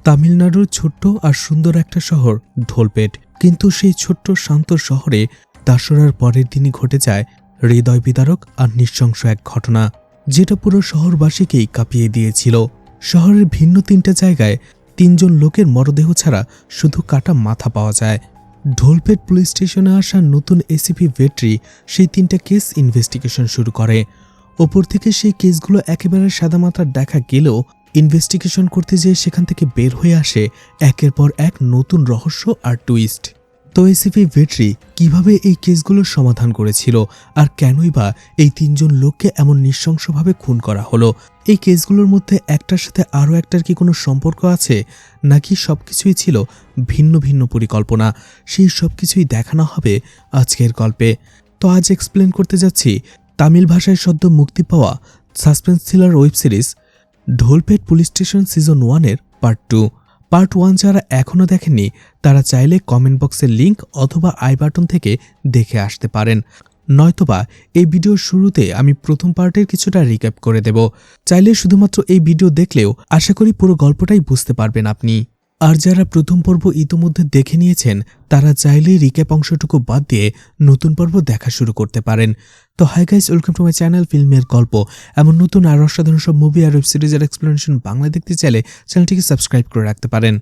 তামিলনাড়ুর ছোট্ট আর সুন্দর একটা শহর ঢোলপেট, কিন্তু সেই ছোট্ট শান্ত শহরে দাসরার পরের দিনই ঘটে যায় হৃদয় বিদারক আর নৃশংস এক ঘটনা, যেটা পুরো শহরবাসীকেই কাঁপিয়ে দিয়েছিল। শহরের ভিন্ন তিনটা জায়গায় তিনজন লোকের মরদেহ ছাড়া শুধু কাটা মাথা পাওয়া যায়। ঢোলপেট পুলিশ স্টেশনে আসা নতুন এসিপি ভেট্রি সেই তিনটা কেস ইনভেস্টিগেশন শুরু করে। ওপর থেকে সেই কেসগুলো একেবারে সাদামাটার দেখা গেলেও ইনভেস্টিগেশন করতে যেয়ে সেখান থেকে বের হয়ে আসে একের পর এক নতুন রহস্য আর টুইস্ট। তো এসিপি ভেট্রি কিভাবে এই কেসগুলোর সমাধান করেছিল, আর কেনই বা এই তিনজন লোককে এমন নৃশংসভাবে খুন করা হলো? এই কেসগুলোর মধ্যে একটার সাথে আরও একটার কি কোনো সম্পর্ক আছে, নাকি সবকিছুই ছিল ভিন্ন ভিন্ন পরিকল্পনা? সেই সবকিছুই দেখানো হবে আজকের গল্পে। তো আজ এক্সপ্লেন করতে যাচ্ছি তামিল ভাষায় সদ্য মুক্তি পাওয়া suspense thriller web series Dholpet police station season 1-এর পার্ট 2। পার্ট 1 যারা এখনও দেখেননি তারা চাইলে কমেন্ট বক্সের লিঙ্ক অথবা আই বাটন থেকে দেখে আসতে পারেন, নয়তোবা এই ভিডিওর শুরুতে আমি প্রথম পার্টের কিছুটা রিক্যাপ করে দেব। চাইলে শুধুমাত্র এই ভিডিও দেখলেও আশা করি পুরো গল্পটাই বুঝতে পারবেন আপনি। আর যারা প্রথম পর্ব ইতোমধ্যে দেখে নিয়েছেন তারা চাইলেই রিক্যাপ অংশটুকু বাদ দিয়ে নতুন পর্ব দেখা শুরু করতে পারেন। তো hi guys, welcome to my channel ফিল্মের গল্প। এমন নতুন আর অসাধারণ সব মুভি আর ওয়েব সিরিজের এক্সপ্লেনেশন বাংলা দেখতে চাইলে চ্যানেলটিকে সাবস্ক্রাইব করে রাখতে পারেন।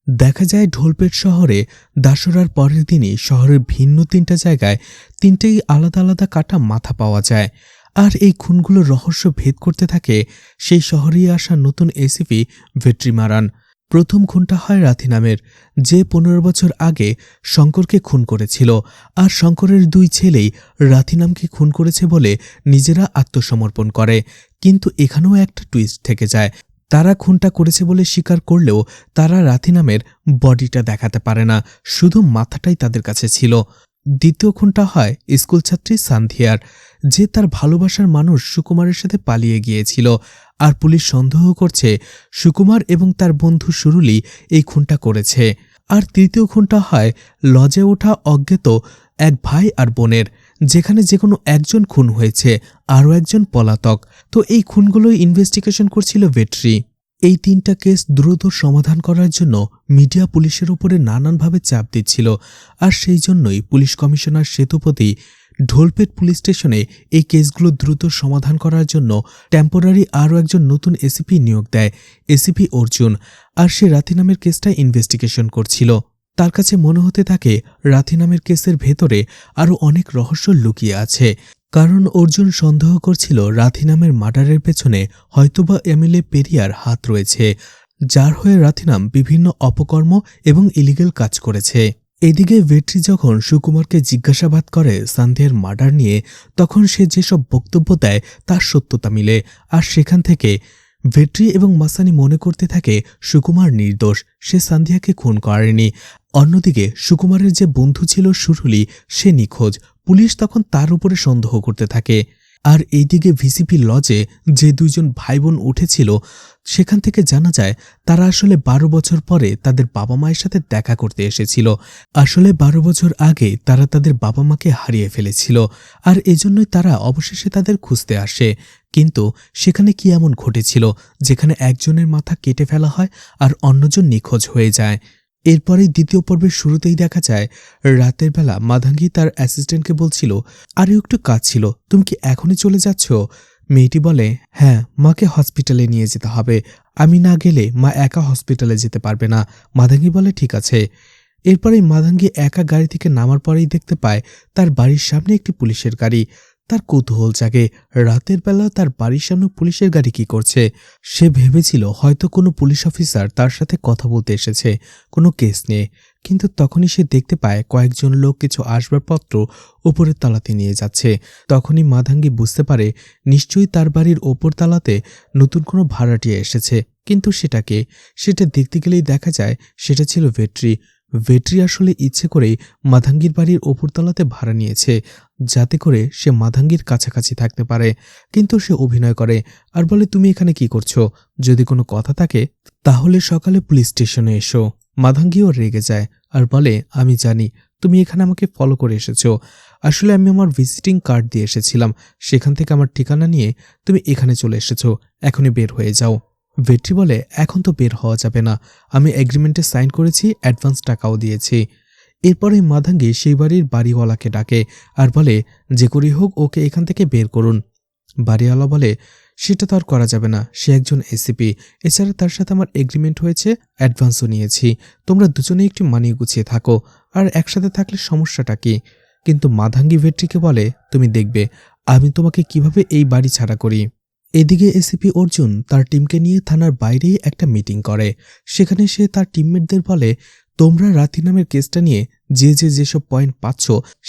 দেখা যায় ঢোলপেট শহরে দাসরার পরের দিনই শহরের ভিন্ন তিনটা জায়গায় তিনটেই আলাদা আলাদা কাটা মাথা পাওয়া যায়। আর এই খুনগুলোর রহস্য ভেদ করতে থাকে সেই শহরেই আসা নতুন এসিপি ভেট্রি মারান। প্রথম খুনটা হয় রাথি নামের, যে 15 বছর আগে শঙ্করকে খুন করেছিল। আর শঙ্করের দুই ছেলেই রাথি নামকে খুন করেছে বলে নিজেরা আত্মসমর্পণ করে। কিন্তু এখানেও একটা টুইস্ট থেকে যায়। তারা খুনটা করেছে বলে স্বীকার করলেও তারা রাথি নামের বডিটা দেখাতে পারে না, শুধু মাথাটাই তাদের কাছে ছিল। দ্বিতীয় খুনটা হয় স্কুল ছাত্রী সান্ধিয়ার, যে তার ভালোবাসার মানুষ সুকুমারের সাথে পালিয়ে গিয়েছিল। আর পুলিশ সন্দেহ করছে সুকুমার এবং তার বন্ধু সুরুলি এই খুনটা করেছে। আর তৃতীয় খুনটা হয় লজে ওঠা অজ্ঞাত এক ভাই আর বোনের, যেখানে যে কোনো একজন খুন হয়েছে, আরও একজন পলাতক। তো এই খুনগুলোই ইনভেস্টিগেশন করছিল ভেট্রি। এই তিনটা কেস দ্রুত সমাধান করার জন্য মিডিয়া পুলিশের উপরে নানানভাবে চাপ দিচ্ছিল। আর সেই জন্যই পুলিশ কমিশনার সেতুপতি ঢোলপেট পুলিশ স্টেশনে এই কেসগুলো দ্রুত সমাধান করার জন্য টেম্পোরারি আরও একজন নতুন এসিপি নিয়োগ দেয়, এসিপি অর্জুন। আর সে রাথি নামের কেসটা ইনভেস্টিগেশন করছিল। তার কাছে মনে হতে থাকে রাথি নামের কেসের ভেতরে আরও অনেক রহস্য লুকিয়ে আছে, কারণ অর্জুন সন্দেহ করছিল রাথি নামের মার্ডারের পেছনে হয়তোবা এমএলএ পেরিয়ার হাত রয়েছে, যার হয়ে রাথি নাম বিভিন্ন অপকর্ম এবং ইলিগাল কাজ করেছে। এদিকে ভেট্রি যখন সুকুমারকে জিজ্ঞাসাবাদ করে সান্ধিয়ার মার্ডার নিয়ে, তখন সে যেসব বক্তব্য দেয় তার সত্যতা মিলে। আর সেখান থেকে ভেট্রি এবং মাসানি মনে করতে থাকে সুকুমার নির্দোষ, সে সান্ধিয়াকে খুন করেনি। অন্যদিকে সুকুমারের যে বন্ধু ছিল সুরুলি, সে নিখোঁজ। পুলিশ তখন তার উপরে সন্দেহ করতে থাকে। আর এইদিকে ভিসিপি লজে যে দুইজন ভাই বোন উঠেছিল, সেখান থেকে জানা যায় তারা আসলে 12 বছর পরে তাদের বাবা মায়ের সাথে দেখা করতে এসেছিল। আসলে 12 বছর আগে তারা তাদের বাবা মাকে হারিয়ে ফেলেছিল, আর এজন্যই তারা অবশেষে তাদের খুঁজতে আসে। কিন্তু সেখানে কি এমন ঘটেছিল যেখানে একজনের মাথা কেটে ফেলা হয় আর অন্যজন নিখোঁজ হয়ে যায়? এরপরেই দ্বিতীয় পর্বের শুরুতেই দেখা যায় রাতের বেলা মাধাঙ্গি তার অ্যাসিস্ট্যান্টকে বলছিল, আর একটু কাজ ছিল, তুমি কি এখনই চলে যাচ্ছ? মেয়েটি বলে, হ্যাঁ, মাকে হসপিটালে নিয়ে যেতে হবে, আমি না গেলে মা একা হসপিটালে যেতে পারবে না। মাধাঙ্গি বলে, ঠিক আছে। এরপরেই মাধাঙ্গি একা গাড়ি থেকে নামার পরেই দেখতে পায় তার বাড়ির সামনে একটি পুলিশের গাড়ি। তার কৌতূহল জাগে, রাতের বেলা তার বাড়ির সামনে পুলিশের গাড়ি কি করছে? সে ভেবেছিল হয়তো কোনো পুলিশ অফিসার তার সাথে কথা বলতে এসেছে কোনো কেস নিয়ে। কিন্তু তখনই সে দেখতে পায় কয়েকজন লোক কিছু আসবাবপত্র ওপরের তালাতে নিয়ে যাচ্ছে। তখনই মাধাঙ্গি বুঝতে পারে নিশ্চয়ই তার বাড়ির ওপর তালাতে নতুন কোনো ভাড়াটিয়া এসেছে। কিন্তু সেটাকে সেটা দেখতে গেলেই দেখা যায় সেটা ছিল ভেট্রি। ভেট্রি আসলে ইচ্ছে করেই মাধাঙ্গির বাড়ির ওপরতলাতে ভাড়া নিয়েছে, যাতে করে সে মাধাঙ্গির কাছাকাছি থাকতে পারে। কিন্তু সে অভিনয় করে আর বলে, তুমি এখানে কি করছো? যদি কোনো কথা থাকে তাহলে সকালে পুলিশ স্টেশনে এসো। মাধাঙ্গিও রেগে যায় আর বলে, আমি জানি তুমি এখানে আমাকে ফলো করে এসেছো। আসলে আমি আমার ভিজিটিং কার্ড দিয়ে এসেছিলাম, সেখান থেকে আমার ঠিকানা নিয়ে তুমি এখানে চলে এসেছো। এখনই বের হয়ে যাও। ভেট্রি বলে, এখন তো বের হওয়া যাবে না, আমি এগ্রিমেন্টে সাইন করেছি, অ্যাডভান্স টাকাও দিয়েছি। এরপরে মাধাঙ্গি সেই বাড়ির বাড়িওয়ালাকে ডাকে আর বলে, যে করেই হোক ওকে এখান থেকে বের করুন। বাড়িওয়ালা বলে, সেটা তো আর করা যাবে না, সে একজন এসিপি, এছাড়া তার সাথে আমার এগ্রিমেন্ট হয়েছে, অ্যাডভান্সও নিয়েছি, তোমরা দুজনেই একটু মানিয়ে গুছিয়ে থাকো, আর একসাথে থাকলে সমস্যাটা কি? কিন্তু মাধাঙ্গি ভেট্রিকে বলে, তুমি দেখবে আমি তোমাকে কিভাবে এই বাড়ি ছাড়া করি। এদিকে এসিপি অর্জুন তার টিমকে নিয়ে থানার বাইরেই একটা মিটিং করে। সেখানে সে তার টিমমেটদের বলে, তোমরা রাতি নামের কেসটা নিয়ে যেসব পয়েন্ট পাচ্ছ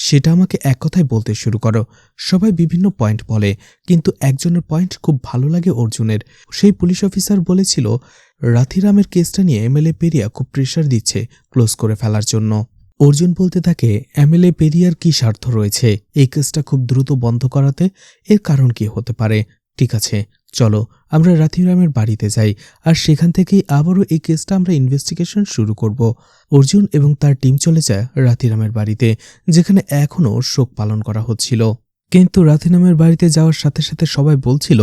সেটা আমাকে এক কথায় বলতে শুরু করো। সবাই বিভিন্ন পয়েন্ট বলে, কিন্তু একজনের পয়েন্ট খুব ভালো লাগে অর্জুনের। সেই পুলিশ অফিসার বলেছিল, রাথিরামের কেসটা নিয়ে এমএলএ পেরিয়া খুব প্রেশার দিচ্ছে ক্লোজ করে ফেলার জন্য। অর্জুন বলতে থাকে, এমএলএ পেরিয়ার কি স্বার্থ রয়েছে এই কেসটা খুব দ্রুত বন্ধ করাতে? এর কারণ কি হতে পারে? ঠিক আছে, চলো আমরা রাথিরামের বাড়িতে যাই, আর সেখান থেকেই আবারও এই কেসটা আমরা ইনভেস্টিগেশন শুরু করব। অর্জুন এবং তার টিম চলে যায় রাথিরামের বাড়িতে, যেখানে এখনও শোক পালন করা হচ্ছিল। কিন্তু রাথিরামের বাড়িতে যাওয়ার সাথে সাথে সবাই বলছিল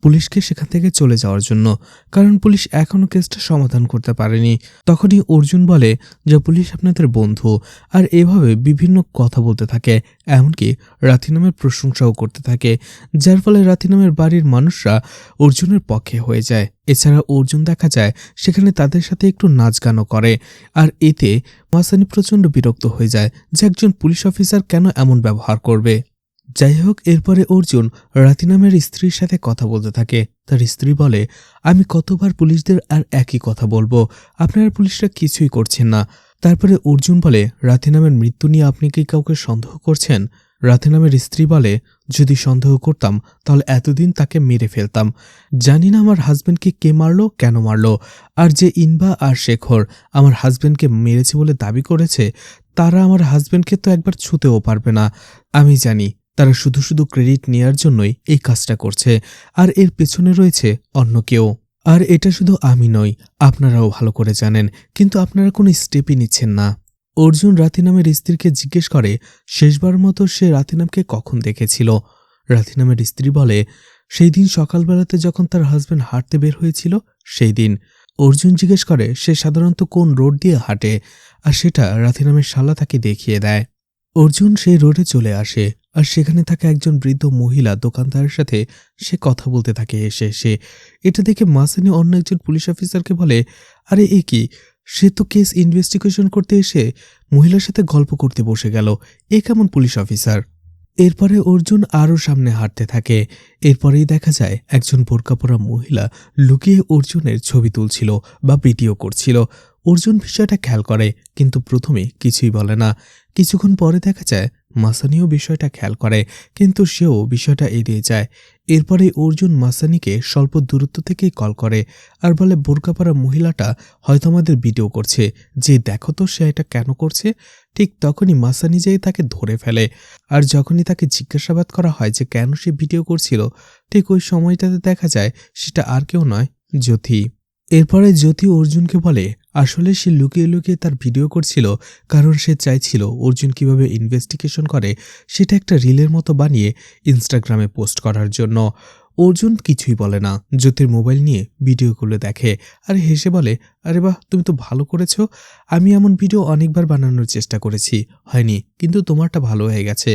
পুলিশকে সেখান থেকে চলে যাওয়ার জন্য, কারণ পুলিশ এখনও কেসটা সমাধান করতে পারেনি। তখনই অর্জুন বলে যে পুলিশ আপনাদের বন্ধু, আর এভাবে বিভিন্ন কথা বলতে থাকে, এমনকি রাথিনামের প্রশংসাও করতে থাকে, যার ফলে রাথিনামের বাড়ির মানুষরা অর্জুনের পক্ষে হয়ে যায়। এছাড়া অর্জুন দেখা যায় সেখানে তাদের সাথে একটু নাচ গানও করে, আর এতে মাসানি প্রচণ্ড বিরক্ত হয়ে যায় যে একজন পুলিশ অফিসার কেন এমন ব্যবহার করবে। যাই হোক, এরপরে অর্জুন রাতিনামের স্ত্রীর সাথে কথা বলতে থাকে। তার স্ত্রী বলে, আমি কতবার পুলিশদের আর একই কথা বলবো, আপনারা পুলিশরা কিছুই করছেন না। তারপরে অর্জুন বলে, রাতিনামের মৃত্যু নিয়ে আপনি কি কাউকে সন্দেহ করছেন? রাতিনামের স্ত্রী বলে, যদি সন্দেহ করতাম তাহলে এতদিন তাকে মেরে ফেলতাম। জানি না আমার হাজব্যান্ডকে কে মারলো, কেন মারলো, আর যে ইনবা আর শেখর আমার হাজব্যান্ডকে মেরেছে বলে দাবি করেছে, তারা আমার হাজব্যান্ডকে তো একবার ছুঁতেও পারবে না। আমি জানি তারা শুধু শুধু ক্রেডিট নেয়ার জন্যই এই কাজটা করছে, আর এর পেছনে রয়েছে অন্য কেউ। আর এটা শুধু আমি নই, আপনারাও ভালো করে জানেন, কিন্তু আপনারা কোনো স্টেপই নিচ্ছেন না। অর্জুন রাতিনামের স্ত্রীকে জিজ্ঞেস করে শেষবার মতো সে রাতিনামকে কখন দেখেছিল। রাতিনামের স্ত্রী বলে, সেই দিন সকালবেলাতে যখন তার হাজব্যান্ড হাঁটতে বের হয়েছিল সেই দিন। অর্জুন জিজ্ঞেস করে সে সাধারণত কোন রোড দিয়ে হাঁটে, আর সেটা রাতিনামের শালা তাকে দেখিয়ে দেয়। অর্জুন সেই রোডে চলে আসে, আর সেখানে থাকা একজন বৃদ্ধ মহিলা দোকানদারের সাথে সে কথা বলতে থাকে এসে এসে। এটা দেখে মাসানি অন্য একজন পুলিশ অফিসারকে বলে, আরে এ কি, সে তো কেস ইনভেস্টিগেশন করতে এসে মহিলার সাথে গল্প করতে বসে গেল, এ কেমন পুলিশ অফিসার? এরপরে অর্জুন আরও সামনে হাঁটতে থাকে। এরপরেই দেখা যায় একজন বোরকা পরা মহিলা লুকিয়ে অর্জুনের ছবি তুলছিল বা ভিডিও করছিল। অর্জুন বিষয়টা খেয়াল করে, কিন্তু প্রথমে কিছুই বলে না। কিছুক্ষণ পরে দেখা যায় মাসানিও বিষয়টা খেয়াল করে, কিন্তু সেও বিষয়টা এড়িয়ে যায়। এরপরে অর্জুন মাসানিকে স্বল্প দূরত্ব থেকেই কল করে আর বলে, বোরকা পরা মহিলাটা হয়তো আমাদের ভিডিও করছে, যে দেখো তো সে এটা কেন করছে। ঠিক তখনই মাসানি যেয়ে তাকে ধরে ফেলে, আর যখনই তাকে জিজ্ঞাসাবাদ করা হয় যে কেন সে ভিডিও করছিল, ঠিক ওই সময়টাতে দেখা যায় সেটা আর কেউ নয়, জ্যোতি। এরপরে জ্যোতি অর্জুনকে বলে আসলে সে লুকিয়ে লুকিয়ে তার ভিডিও করছিল, কারণ সে চাইছিল অর্জুন কিভাবে ইনভেস্টিগেশন করে সেটা একটা রিলের মতো বানিয়ে ইনস্টাগ্রামে পোস্ট করার জন্য। অর্জুন কিছুই বলে না, জ্যোতির মোবাইল নিয়ে ভিডিওগুলো দেখে আর হেসে বলে, আরে বাহ, তুমি তো ভালো করেছো, আমি এমন ভিডিও অনেকবার বানানোর চেষ্টা করেছি, হয়নি, কিন্তু তোমারটা ভালো হয়ে গেছে,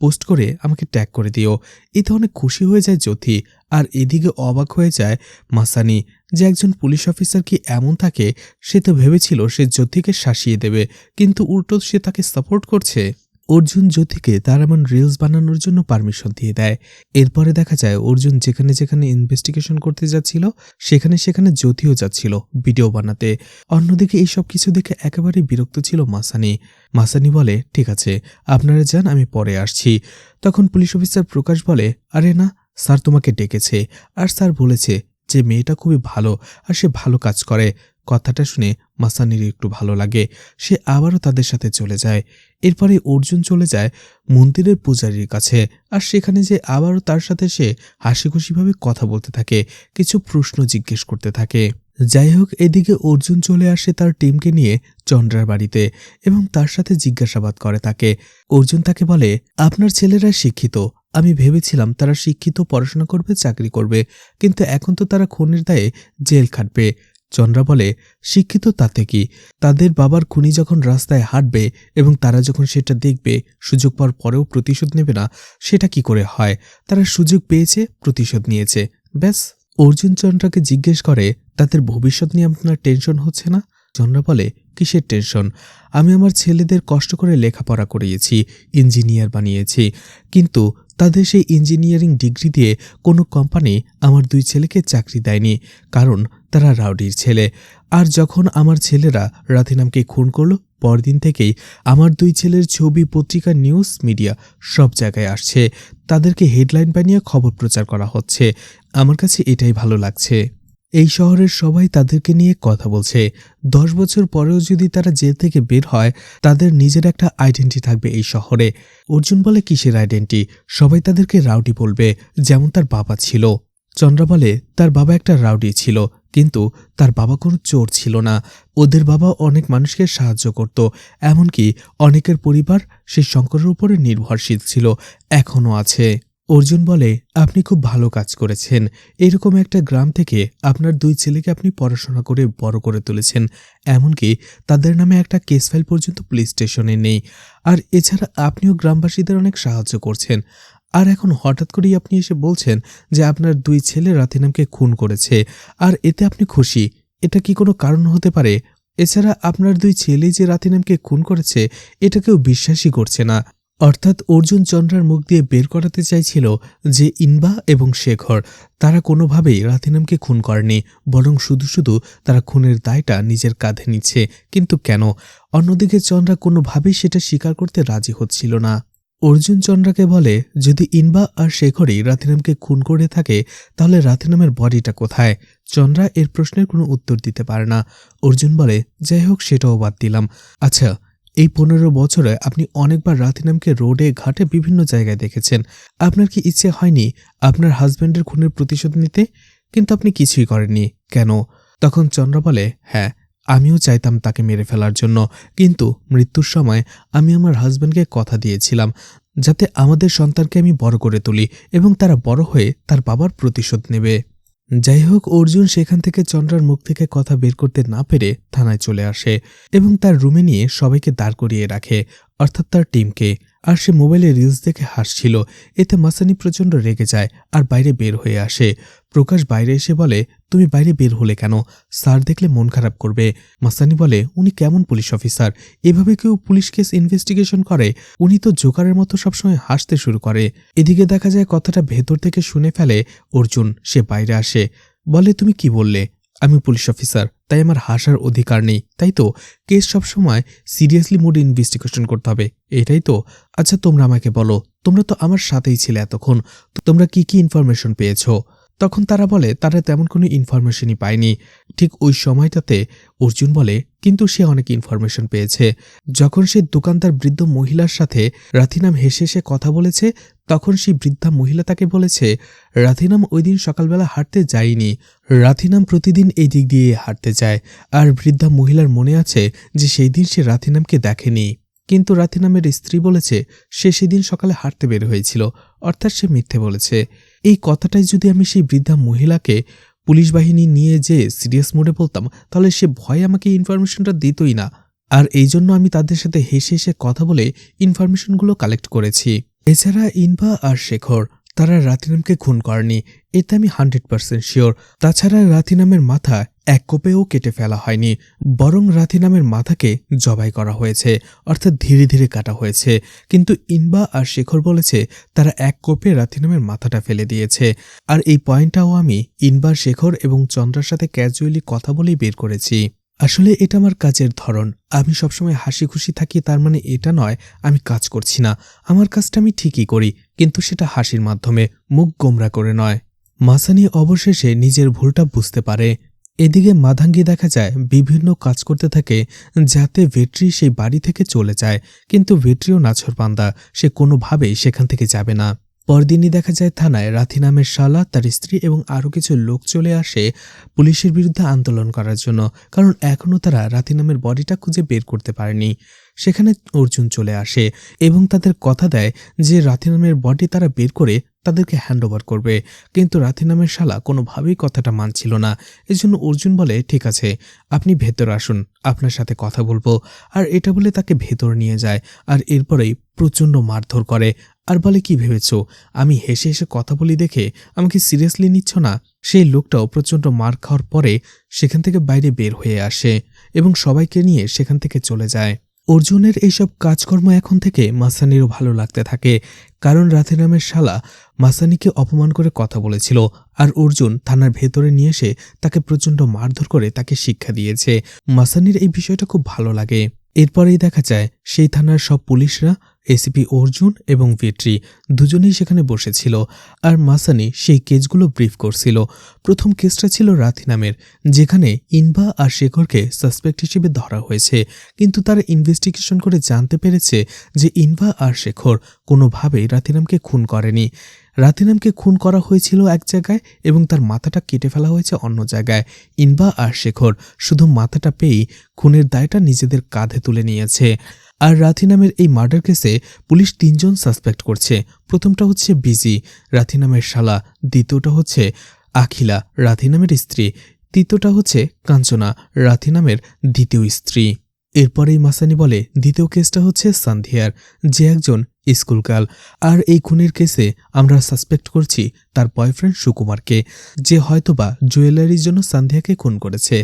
পোস্ট করে আমাকে ট্যাগ করে দিও। এতে অনেক খুশি হয়ে যায় জ্যোতি, আর এদিকে অবাক হয়ে যায় মাসানি যে একজন পুলিশ অফিসার কি এমন থাকে। সে তো ভেবেছিল সে জ্যোতিকে শাসিয়ে দেবে, কিন্তু উল্টো সে তাকে সাপোর্ট করছে। অর্জুন জ্যোতিকে তার এমন রিলস বানানোর জন্য পারমিশন দিয়ে দেয়। এরপরে দেখা যায় অর্জুন যেখানে যেখানে ইনভেস্টিগেশন করতে যাচ্ছিল সেখানে সেখানে জ্যোতিও যাচ্ছিল ভিডিও বানাতে। অন্যদিকে এইসব কিছু দেখে একেবারেই বিরক্ত ছিল মাসানি। মাসানি বলে, ঠিক আছে আপনারা যান, আমি পরে আসছি। তখন পুলিশ অফিসার প্রকাশ বলে, আরে না, স্যার তোমাকে ডেকেছে, আর স্যার বলেছে যে মেয়েটা খুবই ভালো আর সে ভালো কাজ করে। কথাটা শুনে মাসানির একটু ভালো লাগে, সে আবারও তাদের সাথে চলে যায়। এরপরে অর্জুন চলে যায় মন্দিরের পূজারীর কাছে, আর সেখানে যে আবারও তার সাথে সে হাসিখুশিভাবে কথা বলতে থাকে, কিছু প্রশ্ন জিজ্ঞেস করতে থাকে। যাই হোক, এদিকে অর্জুন চলে আসে তার টিমকে নিয়ে চন্দ্রার বাড়িতে এবং তার সাথে জিজ্ঞাসাবাদ করে তাকে। অর্জুন তাকে বলে, আপনার ছেলেরা শিক্ষিত, আমি ভেবেছিলাম তারা শিক্ষিত, পড়াশোনা করবে, চাকরি করবে, কিন্তু এখন তো তারা খুনের দায়ে জেল খাটবে। চন্দ্রা বলে, শিক্ষিত তাতে কি? তাদের বাবার খুনি যখন রাস্তায় হাঁটবে এবং তারা যখন সেটা দেখবে, সুযোগ পাওয়ার পরেও প্রতিশোধ নেবে না, সেটা কি করে হয়? তারা সুযোগ পেয়েছে, প্রতিশোধ নিয়েছে, ব্যাস। অর্জুন চন্দ্রাকে জিজ্ঞেস করে, তাদের ভবিষ্যৎ নিয়ে আপনার টেনশন হচ্ছে না? চন্দ্রা বলে, কিসের টেনশন? আমি আমার ছেলেদের কষ্ট করে লেখাপড়া করিয়েছি, ইঞ্জিনিয়ার বানিয়েছি, কিন্তু তাদের সেই ইঞ্জিনিয়ারিং ডিগ্রি দিয়ে কোনো কোম্পানি আমার 2 ছেলেকে চাকরি দেয়নি, কারণ তারা রাউডির ছেলে। আর যখন আমার ছেলেরা রাথিনামকে খুন করল, পরদিন থেকেই আমার 2 ছেলের ছবি, পত্রিকা, নিউজ মিডিয়া সব জায়গায় আসছে, তাদেরকে হেডলাইন বানিয়ে খবর প্রচার করা হচ্ছে। আমার কাছে এটাই ভালো লাগছে। এই শহরের সবাই তাদেরকে নিয়ে কথা বলছে। 10 বছর পরেও যদি তারা জেল থেকে বের হয়, তাদের নিজের একটা আইডেন্টি থাকবে এই শহরে। অর্জুন বলে, কিসের আইডেন্টি? সবাই তাদেরকে রাউডি বলবে, যেমন তার বাবা ছিল। চন্দ্রা বলে, তার বাবা একটা রাউডি ছিল, কিন্তু তার বাবা কোনো চোর ছিল না। ওদের বাবা অনেক মানুষকে সাহায্য করত, এমনকি অনেকের পরিবার সেই শঙ্করের উপরে নির্ভরশীল ছিল, এখনও আছে। অর্জুন বলে, আপনি খুব ভালো কাজ করেছেন। এরকম একটা গ্রাম থেকে আপনার 2 ছেলেকে আপনি পড়াশোনা করে বড় করে তুলেছেন, এমনকি তাদের নামে একটা কেস ফাইল পর্যন্ত পুলিশ স্টেশনে নেই। আর এছাড়া আপনিও গ্রামবাসীদের অনেক সাহায্য করছেন। আর এখন হঠাৎ করেই আপনি এসে বলছেন যে আপনার 2 ছেলে রাথিনামকে খুন করেছে, আর এতে আপনি খুশি। এটা কি কোনো কারণ হতে পারে? এছাড়া আপনার 2 ছেলে যে রাথিনামকে খুন করেছে, এটা কেউ বিশ্বাসই করছে না। অর্থাৎ অর্জুন চন্দ্রার মুখ দিয়ে বের করাতে চাইছিল যে ইনবা এবং শেখর তারা কোনোভাবেই রাথিনামকে খুন করেনি, বরং শুধু শুধু তারা খুনের দায়টা নিজের কাঁধে নিচ্ছে। কিন্তু কেন? অন্যদিকে চন্দ্রা কোনোভাবেই সেটা স্বীকার করতে রাজি হচ্ছিল না। অর্জুন চন্দ্রাকে বলে, যদি ইনবা আর শেখরই রাথিনামকে খুন করে থাকে, তাহলে রাথিনামের বডিটা কোথায়? চন্দ্রা এর প্রশ্নের কোনো উত্তর দিতে পারে না। অর্জুন বলে, যাই হোক, সেটাও বাদ দিলাম। আচ্ছা, এই 15 বছরে আপনি অনেকবার রাথিনামকে রোডে ঘাটে বিভিন্ন জায়গায় দেখেছেন। আপনার কি ইচ্ছে হয়নি আপনার হাজব্যান্ডের খুনের প্রতিশোধ নিতে? কিন্তু আপনি কিছুই করেননি কেন? তখন চন্দ্রা বলে, হ্যাঁ, আমিও চাইতাম তাকে মেরে ফেলার জন্য, কিন্তু মৃত্যুর সময় আমি আমার হাজব্যান্ডকে কথা দিয়েছিলাম যাতে আমাদের সন্তানকে আমি বড় করে তুলি এবং তারা বড় হয়ে তার বাবার প্রতিশোধ নেবে। যাই হোক, অর্জুন সেখান থেকে চন্দ্রার মুখ থেকে কথা বের করতে না পেরে থানায় চলে আসে এবং তার রুমে নিয়ে সবাইকে দাঁড় করিয়ে রাখে, অর্থাৎ তার টিমকে। আর সে মোবাইলে রিলস দেখে হাসছিল। এতে মাসানি প্রচণ্ড রেগে যায় আর বাইরে বের হয়ে আসে। প্রকাশ বাইরে এসে বলে, তুমি বাইরে বের হলে কেন? স্যার দেখলে মন খারাপ করবে। মাসানি বলে, উনি কেমন পুলিশ অফিসার? এভাবে কেউ পুলিশ কেস ইনভেস্টিগেশন করে? উনি তো জোকারের মতো সবসময় হাসতে শুরু করে। এদিকে দেখা যায় কথাটা ভেতর থেকে শুনে ফেলে অর্জুন। সে বাইরে আসে, বলে, তুমি কি বললে? আমি পুলিশ অফিসার, তাই আমার হাসার অধিকার নেই, তাই তো? কেস সবসময় সিরিয়াসলি মুডে ইনভেস্টিগেশন করতে হবে, এটাই তো? আচ্ছা, তোমরা আমাকে বলো, তোমরা তো আমার সাথেই ছিলে এতক্ষণ, তোমরা কি কি ইনফরমেশন পেয়েছো? তখন তারা বলে, তারা তেমন কোনো ইনফরমেশনই পায়নি। ঠিক ওই সময়টাতে অর্জুন বলে, কিন্তু সে অনেক ইনফরমেশন পেয়েছে। যখন সে দোকানদার বৃদ্ধ মহিলার সাথে রাথিনাম হেসে হেসে কথা বলেছে, তখন সেই বৃদ্ধা মহিলা তাকে বলেছে রাথিনাম ওই দিন সকালবেলা হাঁটতে যায়নি, রাথিনাম প্রতিদিন এই দিক দিয়ে হাঁটতে যায়। আর বৃদ্ধা মহিলার মনে আছে যে সেই দিন সে রাথিনামকে দেখেনি, কিন্তু রাথিনামের স্ত্রী বলেছে সে সেদিন সকালে হাঁটতে বের হয়েছিল, অর্থাৎ সে মিথ্যে বলেছে। এই কথাটাই যদি আমি সেই বৃদ্ধা মহিলাকে পুলিশ বাহিনী নিয়ে যে সিরিয়াস মোডে বলতাম, তাহলে সে ভয়ে আমাকে ইনফরমেশনটা দিতই না। আর এই জন্য আমি তাদের সাথে হেসে হেসে কথা বলে ইনফরমেশনগুলো কালেক্ট করেছি। এছাড়া ইনবা আর শেখর তারা রাথিনামকে খুন করেনি, এতে আমি 100% শিওর। তাছাড়া রাথিনামের মাথা এক কোপেও কেটে ফেলা হয়নি, বরং রাথিনামের মাথাকে জবাই করা হয়েছে, অর্থাৎ ধীরে ধীরে কাটা হয়েছে। কিন্তু ইনবা আর শেখর বলেছে তারা এক কোপে রাথিনামের মাথাটা ফেলে দিয়েছে। আর এই পয়েন্টটাও আমি ইনবা, শেখর এবং চন্দ্রার সাথে ক্যাজুয়ালি কথা বলেই বের করেছি। আসলে এটা আমার কাজের ধরন। আমি সবসময় হাসি খুশি থাকি তার মানে এটা নয় আমি কাজ করছি না। আমার কাজটা আমি ঠিকই করি, কিন্তু সেটা হাসির মাধ্যমে, মুখ গোমরা করে নয়। মাসানি অবশেষে নিজের ভুলটা বুঝতে পারে। এদিকে মাধাঙ্গি দেখা যায় বিভিন্ন কাজ করতে থাকে যাতে ভেট্রি সেই বাড়ি থেকে চলে যায়, কিন্তু ভেট্রিও নাছোড়বান্দা, সে কোনোভাবেই সেখান থেকে যাবে না। পরদিনই দেখা যায় থানায় রাথিনামের শালা, তার স্ত্রী এবং আরও কিছু লোক চলে আসে পুলিশের বিরুদ্ধে আন্দোলন করার জন্য, কারণ এখনও তারা রাথিনামের বডিটা খুঁজে বের করতে পারেনি। সেখানে অর্জুন চলে আসে এবং তাদের কথা দেয় যে রাথিনামের বডি তারা বের করে তাদেরকে হ্যান্ডওভার করবে, কিন্তু রাথিনামের শালা কোনোভাবেই কথাটা মানছিল না। এজন্য অর্জুন বলে, ঠিক আছে, আপনি ভেতর আসুন, আপনার সাথে কথা বলবো। আর এটা বলে তাকে ভেতর নিয়ে যায়, আর এরপরেই প্রচণ্ড মারধর করে আর বলে, কি ভেবেছ আমি হেসে হেসে কথা বলি দেখে আমাকে সিরিয়াসলি নিচ্ছ না? সেই লোকটাও প্রচণ্ড মার খাওয়ার পরে সেখান থেকে বাইরে বের হয়ে আসে এবং সবাইকে নিয়ে সেখান থেকে চলে যায়। অর্জুনের এইসব কাজকর্ম এখন থেকে মাসানিরও ভালো লাগতে থাকে, কারণ রাথিনামের শালা মাসানিকে অপমান করে কথা বলেছিল, আর অর্জুন থানার ভেতরে নিয়ে এসে তাকে প্রচণ্ড মারধর করে তাকে শিক্ষা দিয়েছে। মাসানির এই বিষয়টা খুব ভালো লাগে। এরপরেই দেখা যায় সেই থানার সব পুলিশরা, এসিপি অর্জুন এবং ভেট্রি দুজনেই সেখানে বসেছিল, আর মাসানি সেই কেসগুলো ব্রিফ করছিল। প্রথম কেসটা ছিল রাথিনামের, যেখানে ইনবা আর শেখরকে সাসপেক্ট হিসেবে ধরা হয়েছে, কিন্তু তারা ইনভেস্টিগেশন করে জানতে পেরেছে যে ইনবা আর শেখর কোনোভাবেই রাথিনামকে খুন করেনি। রাথিনামকে খুন করা হয়েছিল এক জায়গায় এবং তার মাথাটা কেটে ফেলা হয়েছে অন্য জায়গায়। ইনবা আর শেখর শুধু মাথাটা পেয়েই খুনের দায়টা নিজেদের কাঁধে তুলে নিয়েছে। আর রাথিনামের এই মার্ডার কেসে পুলিশ 3 জন সাসপেক্ট করছে। প্রথমটা হচ্ছে বিজি, রাথিনামের শালা; দ্বিতীয়টা হচ্ছে আখিলা, রাথিনামের স্ত্রী; তৃতীয়টা হচ্ছে কাঞ্চনা, রাথিনামের দ্বিতীয় স্ত্রী। এরপরেই মাসানি বলে, দ্বিতীয় কেসটা হচ্ছে সান্ধিয়ার, যে একজন স্কুল গার্ল। আর এই খুনের কেসে আমরা সাসপেক্ট করছি তার বয়ফ্রেন্ড সুকুমারকে, যে হয়তোবা জুয়েলারির জন্য সান্ধিয়াকে খুন করেছে।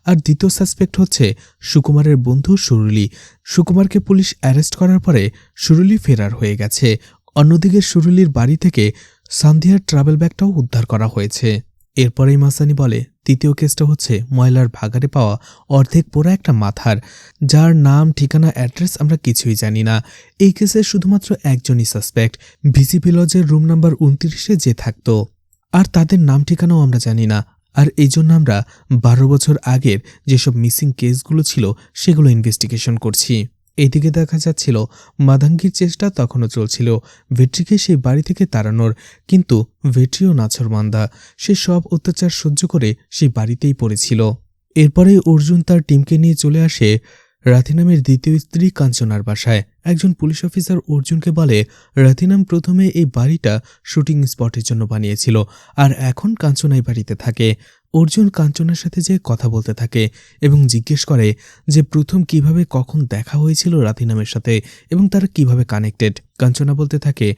আর দ্বিতীয় সাসপেক্ট হচ্ছে সুকুমারের বন্ধু সুরুলি। সুকুমারকে পুলিশ অ্যারেস্ট করার পরে সুরুলি ফেরার হয়ে গেছে। অন্যদিকে সুরুলির বাড়ি থেকে সান্ধিয়ার ট্রাভেল ব্যাগটাও উদ্ধার করা হয়েছে। এরপরেই মাসানি বলে, তৃতীয় কেসটা হচ্ছে ময়লার ভাগাড়ে পাওয়া অর্ধেক পোড়া একটা মাথার, যার নাম, ঠিকানা, অ্যাড্রেস আমরা কিছুই জানি না। এই কেসে শুধুমাত্র একজনই সাসপেক্ট, ভিসিপি লজের রুম নাম্বার 29-এ যে থাকত, আর তাদের নাম ঠিকানাও আমরা জানি না। আর এই জন্য আমরা 12 বছর আগের যেসব মিসিং কেসগুলো ছিল সেগুলো ইনভেস্টিগেশন করছি। এইদিকে দেখা যাচ্ছিল মাদাঙ্গির চেষ্টা তখনও চলছিল ভেট্রিকে সেই বাড়ি থেকে তাড়ানোর, কিন্তু ভেট্রিও নাছরবান্দা, সে সব অত্যাচার সহ্য করে সেই বাড়িতেই পড়েছিল। এরপরে অর্জুন তার টিমকে নিয়ে চলে আসে রাথিনামের দ্বিতীয় স্ত্রী কাঞ্চনার বাসায়। একজন পুলিশ অফিসার অর্জুনকে বলে, রাথিনাম প্রথমে এই বাড়িটা শুটিং স্পটের জন্য বানিয়েছিল, আর এখন কাঞ্চনা এই বাড়িতে থাকে। অর্জুন কাঞ্চনার সাথে যে কথা বলতে থাকে এবং জিজ্ঞেস করে যে প্রথম কিভাবে কখন দেখা হয়েছিল রাথিনামের সাথে এবং তারা কিভাবে কানেক্টেড। কাঞ্চনা বলতে থাকে,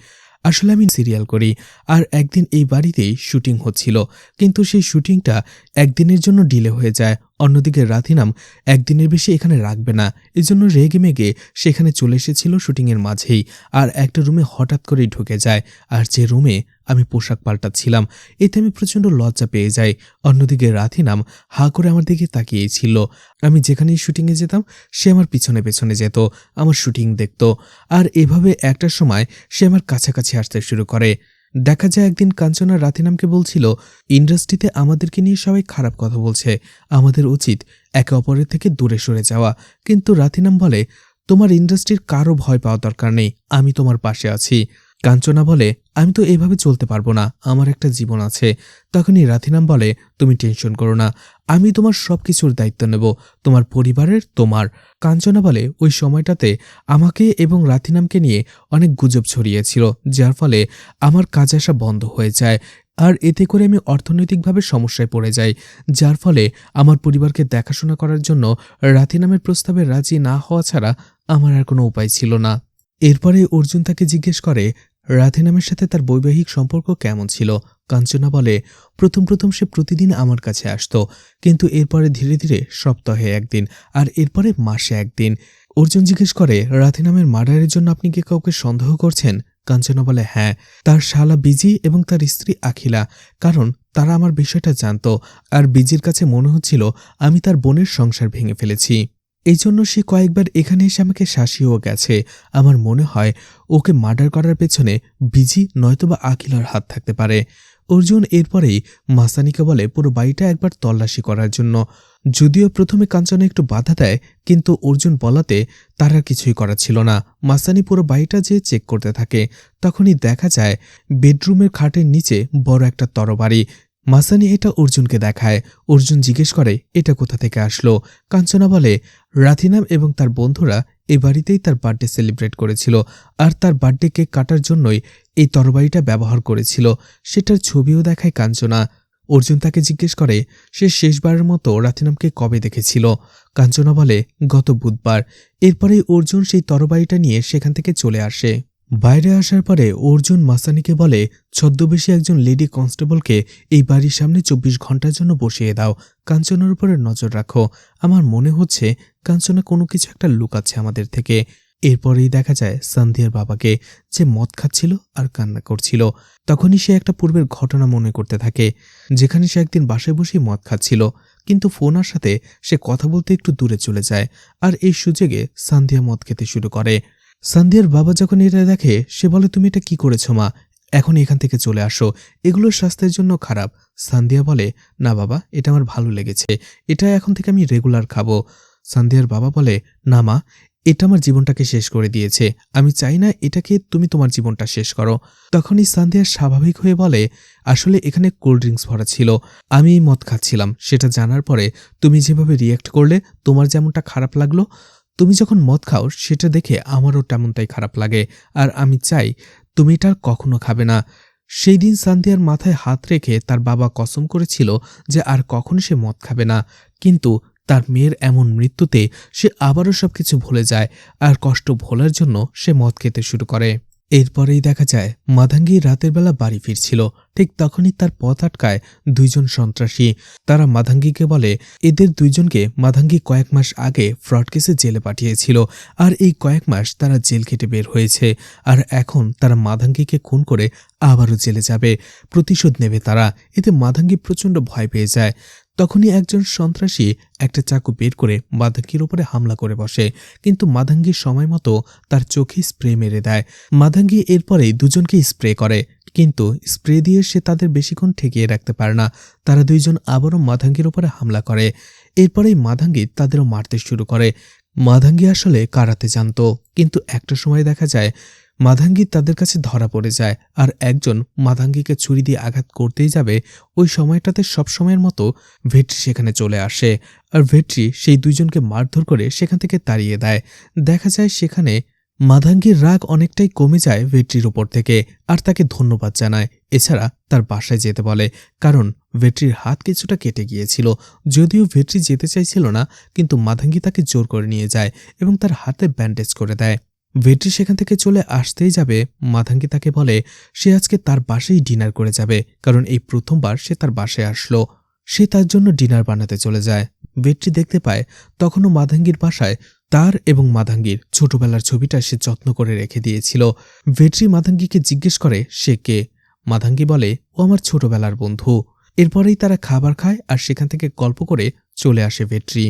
আসলে আমি সিরিয়াল করি, আর একদিন এই বাড়িতেই শুটিং হচ্ছিল, কিন্তু সেই শুটিংটা একদিনের জন্য ডিলে হয়ে যায়। অন্যদিকে রাথিনাম একদিনের বেশি এখানে রাখবে না, এজন্য রেগে মেগে সেখানে চলে এসেছিল শুটিংয়ের মাঝেই, আর একটা রুমে হঠাৎ করেই ঢুকে যায়, আর যে রুমে আমি পোশাক পাল্টাচ্ছিলাম, এতে আমি প্রচণ্ড লজ্জা পেয়ে যাই। অন্যদিকে রাথিনাম হা করে আমার দিকে তাকিয়েছিল। আমি যেখানেই শুটিংয়ে যেতাম সে আমার পিছনে পেছনে যেত, আমার শুটিং দেখত, আর এভাবে একটা সময় সে আমার কাছাকাছি আসতে শুরু করে। দেখা যায় একদিন কাঞ্চনা রাথিনামকে বলছিল, ইন্ডাস্ট্রিতে আমাদেরকে নিয়ে সবাই খারাপ কথা বলছে, আমাদের উচিত একে অপরের থেকে দূরে সরে যাওয়া। কিন্তু রাথিনাম বলে, তোমার ইন্ডাস্ট্রির কারো ভয় পাওয়া দরকার নেই, আমি তোমার পাশে আছি। কাঞ্চনা বলে, আমি তো এভাবে চলতে পারবো না, আমার একটা জীবন আছে। তখনই রাথিনাম বলে, তুমি টেনশন করো না, আমি তোমার সবকিছুর দায়িত্ব নেব, তোমার পরিবারের, তোমার। কাঞ্চনা বলে, ওই সময়টাতে আমাকে এবং রাথিনামকে নিয়ে অনেক গুজব ছড়িয়েছিল, যার ফলে আমার কাজ আসা বন্ধ হয়ে যায়, আর এতে করে আমি অর্থনৈতিকভাবে সমস্যায় পড়ে যাই, যার ফলে আমার পরিবারকে দেখাশোনা করার জন্য রাথিনামের প্রস্তাবে রাজি না হওয়া ছাড়া আমার আর কোনো উপায় ছিল না। এরপরে অর্জুন তাকে জিজ্ঞেস করে, রাথিনামের সাথে তার বৈবাহিক সম্পর্ক কেমন ছিল। কাঞ্চনা বলে, প্রথম প্রথম সে প্রতিদিন আমার কাছে আসতো, কিন্তু এরপরে ধীরে ধীরে সপ্তাহে একদিন, আর এরপরে মাসে একদিন। অর্জুন জিজ্ঞেস করে, রাথিনামের মার্ডারের জন্য আপনি কি কাউকে সন্দেহ করছেন? কাঞ্চনা বলে, হ্যাঁ, তার শালা বিজি এবং তার স্ত্রী আখিলা, কারণ তারা আমার বিষয়টা জানত, আর বিজির কাছে মনে হচ্ছিল আমি তার বোনের সংসার ভেঙে ফেলেছি। এই জন্য সে কয়েকবার এখানে এসে আমাকে শাসিয়েও গেছে। আমার মনে হয় ওকে মার্ডার করার পেছনে বিজি নয়তোবা আখিলার হাত থাকতে পারে। অর্জুন এরপরেই মাসানিকে বলে পুরো বাড়িটা একবার তল্লাশি করার জন্য। যদিও প্রথমে কাঞ্চনা একটু বাধা দেয়, কিন্তু অর্জুন বলাতে তার আর কিছুই করার ছিল না। মাসানি পুরো বাড়িটা যেয়ে চেক করতে থাকে। তখনই দেখা যায় বেডরুমের খাটের নিচে বড় একটা তরবারি। মাসানি এটা অর্জুনকে দেখায়। অর্জুন জিজ্ঞেস করে, এটা কোথা থেকে আসলো? কাঞ্চনা বলে, রাথিনাম এবং তার বন্ধুরা এই বাড়িতেই তার বার্থডে সেলিব্রেট করেছিল আর তার বার্থডে কেক কাটার জন্যই এই তরবারিটা ব্যবহার করেছিল। সেটার ছবিও দেখায় কাঞ্চনা। অর্জুন তাকে জিজ্ঞেস করে সে শেষবারের মতো রাতিনামকে কবে দেখেছিল। কাঞ্চনা বলে গত বুধবার। এরপরেই অর্জুন সেই তরবারিটা নিয়ে সেখান থেকে চলে আসে। বাইরে আসার পরে অর্জুন মাসানিকে বলে ছদ্মবেশী একজন লেডি কনস্টেবলকে এই বাড়ির সামনে 24 ঘন্টার জন্য বসিয়ে দাও। কাঞ্চনার উপরে নজর রাখো। আমার মনে হচ্ছে কাঞ্চনা কোনো কিছু একটা লুকাচ্ছে আমাদের থেকে। এরপরেই দেখা যায় সান্ধিয়ার বাবাকে, যে মদ খাচ্ছিল আর কান্না করছিল। তখনই সে একটা পূর্বের ঘটনা মনে করতে থাকে, যেখানে সে একদিন বাসায় বসেই মদ খাচ্ছিল, কিন্তু ফোনার সাথে সে কথা বলতে একটু দূরে চলে যায়। আর এই সুযোগে সান্ধিয়া মদ খেতে শুরু করে। সান্ধিয়ার বাবা যখন এটা দেখে সে বলে তুমি এটা কি করেছো মা, এখন এখান থেকে চলে আসো, এগুলো স্বাস্থ্যের জন্য খারাপ। সান্ধিয়া বলে না বাবা, এটা আমার ভালো লেগেছে, এটা এখন থেকে আমি রেগুলার খাবো। সান্ধিয়ার বাবা বলে না মা, এটা আমার জীবনটাকে শেষ করে দিয়েছে, আমি চাই না এটাকে তুমি তোমার জীবনটা শেষ করো। তখনই সান্ধিয়া স্বাভাবিক হয়ে বলে আসলে এখানে কোল্ড ড্রিঙ্কস ভরা ছিল, আমি এই মদ খাচ্ছিলাম, সেটা জানার পরে তুমি যেভাবে রিয়্যাক্ট করলে তোমার যেমনটা খারাপ লাগলো, তুমি যখন মদ খাও সেটা দেখে আমারও তেমনটাই খারাপ লাগে, আর আমি চাই তুমি এটা আর কখনো খাবে না। সেই দিন সান্ধিয়ার মাথায় হাত রেখে তার বাবা কসম করেছিল যে আর কখনো সে মদ খাবে না, কিন্তু তার মেয়ের এমন মৃত্যুতে সে আবারও সবকিছু ভুলে যায় আর কষ্ট ভোলার জন্য সে মদ খেতে শুরু করে। এরপরেই দেখা যায় মাধাঙ্গি রাতের বেলা বাড়ি ফিরছিল। ঠিক তখনই তার পথ আটকায় দুইজন সন্ত্রাসী। তারা মাধাঙ্গিকে বলে এদের দুইজনকে মাধাঙ্গি কয়েক মাস আগে ফ্রড কেসে জেলে পাঠিয়েছিল, আর এই কয়েক মাস তারা জেল খেটে বের হয়েছে, আর এখন তারা মাধাঙ্গিকে খুন করে আবারও জেলে যাবে, প্রতিশোধ নেবে তারা। এতে মাধাঙ্গি প্রচণ্ড ভয় পেয়ে যায়। তখনই একজন সন্ত্রাসী একটা চাকু বের করে মাধাঙ্গির উপরে হামলা করে বসে, কিন্তু মাধাঙ্গি সময় মতো তার চোখে স্প্রে মেরে দেয়। মাধাঙ্গি এরপরেই দুজনকে স্প্রে করে, কিন্তু স্প্রে দিয়ে সে তাদের বেশিক্ষণ ঠেকিয়ে রাখতে পারে না। তারা দুইজন আবারও মাধাঙ্গির উপরে হামলা করে। এরপরেই মাধাঙ্গি তাদেরও মারতে শুরু করে। মাধাঙ্গি আসলে কারাতে জানত, কিন্তু একটা সময় দেখা যায় মাধাঙ্গি তাদের কাছে ধরা পড়ে যায়, আর একজন মাধাঙ্গিকে ছুরি দিয়ে আঘাত করতেই যাবে। ওই সময়টাতে সবসময়ের মতো ভেট্রি সেখানে চলে আসে, আর ভেট্রি সেই দুইজনকে মারধর করে সেখান থেকে তাড়িয়ে দেয়। দেখা যায় সেখানে মাধাঙ্গির রাগ অনেকটাই কমে যায় ভেট্রির উপর থেকে, আর তাকে ধন্যবাদ জানায়। এছাড়া তার বাসায় যেতে বলে, কারণ ভেট্রির হাত কিছুটা কেটে গিয়েছিল। যদিও ভেট্রি যেতে চাইছিল না, কিন্তু মাধাঙ্গি তাকে জোর করে নিয়ে যায় এবং তার হাতে ব্যান্ডেজ করে দেয়। ভেট্রি সেখান থেকে চলে আসতেই যাবে, মাধাঙ্গি তাকে বলে সে আজকে তার বাসায় ডিনার করে যাবে, কারণ এই প্রথমবার সে তার বাসায় আসলো। সে তার জন্য ডিনার বানাতে চলে যায়। ভেট্রি দেখতে পায় তখনও মাধাঙ্গির বাসায় তার এবং মাধাঙ্গির ছোটবেলার ছবিটা সে যত্ন করে রেখে দিয়েছিল। ভেট্রি মাধাঙ্গিকে জিজ্ঞেস করে সে কে। মাধাঙ্গি বলে ও আমার ছোটবেলার বন্ধু। এরপরেই তারা খাবার খায় আর সেখান থেকে গল্প করে চলে আসে ভেট্রি।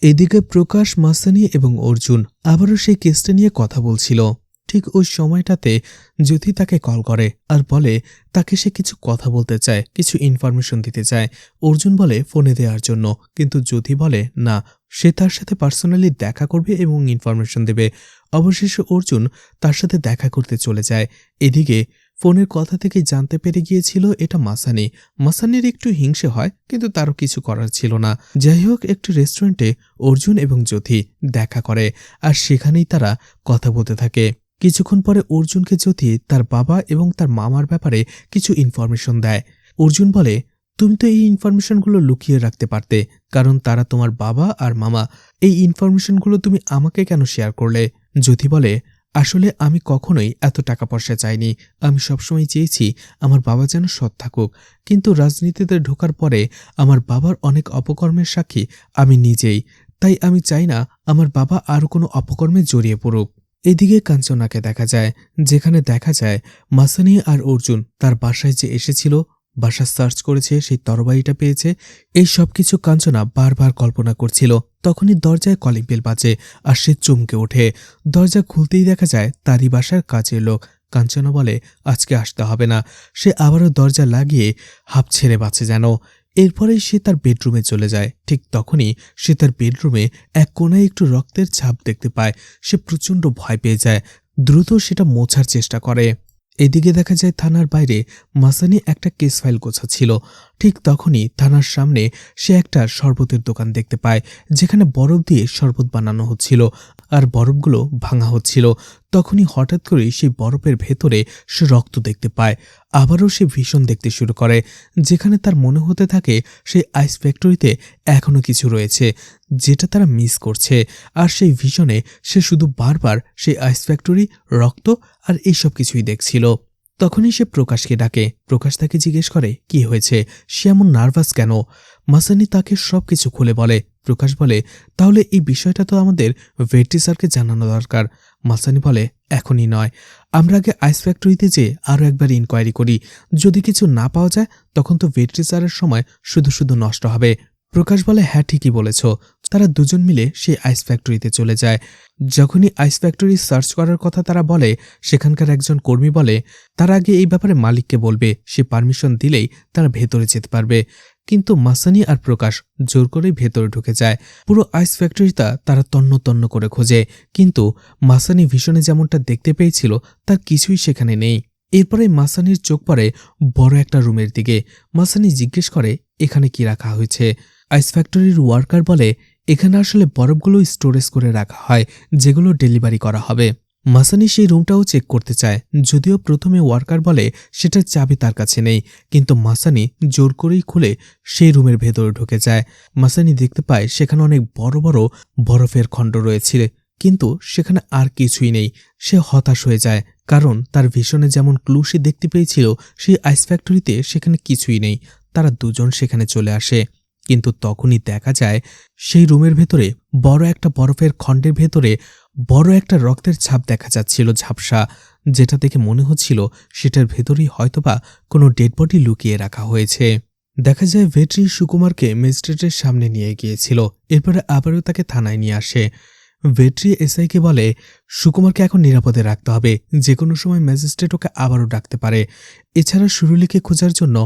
এদিকে প্রকাশ, মাসানি এবং অর্জুন আবারও সেই কেসটা নিয়ে কথা বলছিল। ঠিক ওই সময়টাতে জ্যোতি তাকে কল করে আর বলে তাকে সে কিছু কথা বলতে চায়, কিছু ইনফরমেশন দিতে চায়। অর্জুন বলে ফোনে দেওয়ার জন্য, কিন্তু জ্যোতি বলে না, সে তার সাথে পার্সোনালি দেখা করবে এবং ইনফরমেশন দেবে। অবশেষে অর্জুন তার সাথে দেখা করতে চলে যায়। এদিকে ফোনের কথা থেকে জানতে পেরে গিয়েছিল এটা মাসানি। মাসানির একটু হিংসে হয়, কিন্তু তারও কিছু করার ছিল না। যাই হোক, একটি রেস্টুরেন্টে অর্জুন এবং জ্যোতি দেখা করে, আর সেখানেই তারা কথা বলতে থাকে। কিছুক্ষণ পরে অর্জুনকে জ্যোতি তার বাবা এবং তার মামার ব্যাপারে কিছু ইনফরমেশন দেয়। অর্জুন বলে তুমি তো এই ইনফরমেশনগুলো লুকিয়ে রাখতে পারতে, কারণ তারা তোমার বাবা আর মামা। এই ইনফরমেশনগুলো তুমি আমাকে কেন শেয়ার করলে? জ্যোতি বলে আসলে আমি কখনোই এত টাকা পয়সা চাইনি, আমি সবসময় চেয়েছি আমার বাবা যেন সৎ থাকুক, কিন্তু রাজনীতিতে ঢোকার পরে আমার বাবার অনেক অপকর্মের সাক্ষী আমি নিজেই, তাই আমি চাই না আমার বাবা আরও কোনো অপকর্মে জড়িয়ে পড়ুক। এদিকে কাঞ্চনাকে দেখা যায়, যেখানে দেখা যায় মাসানি আর অর্জুন তার বাসায় যে এসেছিল, বাসা সার্চ করেছে, সেই তরবারিটা পেয়েছে, এই সব কিছু কাঞ্চনা বারবার কল্পনা করছিল। তখনই দরজায় কলিং বেল বাজে আর সে চমকে ওঠে। দরজা খুলতেই দেখা যায় তারই বাসার কাজের লোক। কাঞ্চনা বলে আজকে আসতে হবে না। সে আবারও দরজা লাগিয়ে হাঁপ ছেড়ে বাঁচে যেন। এরপরেই সে তার বেডরুমে চলে যায়। ঠিক তখনই সে তার বেডরুমে এক কোণায় একটু রক্তের ছাপ দেখতে পায়। সে প্রচণ্ড ভয় পেয়ে যায়, দ্রুত সেটা মোছার চেষ্টা করে। এদিকে দেখা যায় থানার বাইরে মাসানি একটা কেস ফাইল গোছাচ্ছিল। ঠিক তখনই থানার সামনে সে একটা শরবতের দোকান দেখতে পায়, যেখানে বরফ দিয়ে শরবত বানানো হচ্ছিল আর বরফগুলো ভাঙা হচ্ছিল। তখনই হঠাৎ করেই সেই বরফের ভেতরে সে রক্ত দেখতে পায়। আবারও সে ভীষণ দেখতে শুরু করে, যেখানে তার মনে হতে থাকে সেই আইস ফ্যাক্টরিতে এখনো কিছু রয়েছে যেটা তারা মিস করছে। আর সেই ভিশনে সে শুধু বারবার সেই আইস ফ্যাক্টরি, রক্ত আর এইসব কিছুই দেখছিল। তখনই সে প্রকাশকে ডাকে। প্রকাশ তাকে জিজ্ঞেস করে কি হয়েছে, সে এমন নার্ভাস কেন। মাসানি তাকে সবকিছু খুলে বলে। প্রকাশ বলে, তাহলে এই বিষয়টা তো আমাদের ভেট্রি স্যারকে জানানো দরকার। মাসানি বলে, এখনই নয়, আমরা আগে আইস ফ্যাক্টরিতে যেয়ে আরও একবার ইনকোয়ারি করি। যদি কিছু না পাওয়া যায় তখন তো ভেট্রি স্যারের সময় শুধু শুধু নষ্ট হবে। প্রকাশ বলে, হ্যাঁ ঠিকই বলেছ। তারা দুজন মিলে সেই আইস ফ্যাক্টরিতে চলে যায়। যখনই আইস ফ্যাক্টরি সার্চ করার কথা তারা বলে, সেখানকার একজন কর্মী বলে তার আগে এই ব্যাপারে মালিককে বলবে, সে পারমিশন দিলেই তারা ভেতরে যেতে পারবে। কিন্তু মাসানি আর প্রকাশ জোর করেই ভেতরে ঢুকে যায়। পুরো আইস ফ্যাক্টরিটা তারা তন্ন তন্ন করে খোঁজে, কিন্তু মাসানি ভিশনে যেমনটা দেখতে পেয়েছিল তার কিছুই সেখানে নেই। এরপরে মাসানির চোখ পড়ে বড় একটা রুমের দিকে। মাসানি জিজ্ঞেস করে, এখানে কি রাখা হয়েছে। আইস ফ্যাক্টরির ওয়ার্কার বলে, এখানে আসলে বরফগুলো স্টোরেজ করে রাখা হয়, যেগুলো ডেলিভারি করা হবে। মাসানি সেই রুমটাও চেক করতে চায়, যদিও প্রথমে ওয়ার্কার বলে সেটার চাবি তার কাছে নেই, কিন্তু মাসানি জোর করেই খুলে সেই রুমের ভেতরে ঢুকে যায়। মাসানি দেখতে পায় সেখানে অনেক বড় বড় বরফের খণ্ড রয়েছে, কিন্তু সেখানে আর কিছুই নেই। সে হতাশ হয়ে যায়, কারণ তার ভিশনে যেমন ক্লু সে দেখতে পেয়েছিল সেই আইস ফ্যাক্টরিতে সেখানে কিছুই নেই। তারা দুজন সেখানে চলে আসে, কিন্তু তখনই দেখা যায় সেই রুমের ভেতরে বড় একটা বরফের খণ্ডের ভেতরে বড় একটা রক্তের ছাপ দেখা যাচ্ছিল, ঝাপসা, যেটা দেখে মনে হচ্ছিল সেটার ভেতরেই হয়তোবা কোনো ডেড বডি লুকিয়ে রাখা হয়েছে। দেখা যায় ভেট্রি সুকুমারকে ম্যাজিস্ট্রেটের সামনে নিয়ে গিয়েছিল, এরপরে আবারও তাকে থানায় নিয়ে আসে। ভেট্রি এসআইকে বলে, সুকুমারকে এখন নিরাপদে রাখতে হবে, যে কোনো সময় ম্যাজিস্ট্রেট ওকে আবারও ডাকতে পারে। এছাড়া সুরুলিকে খোঁজার জন্য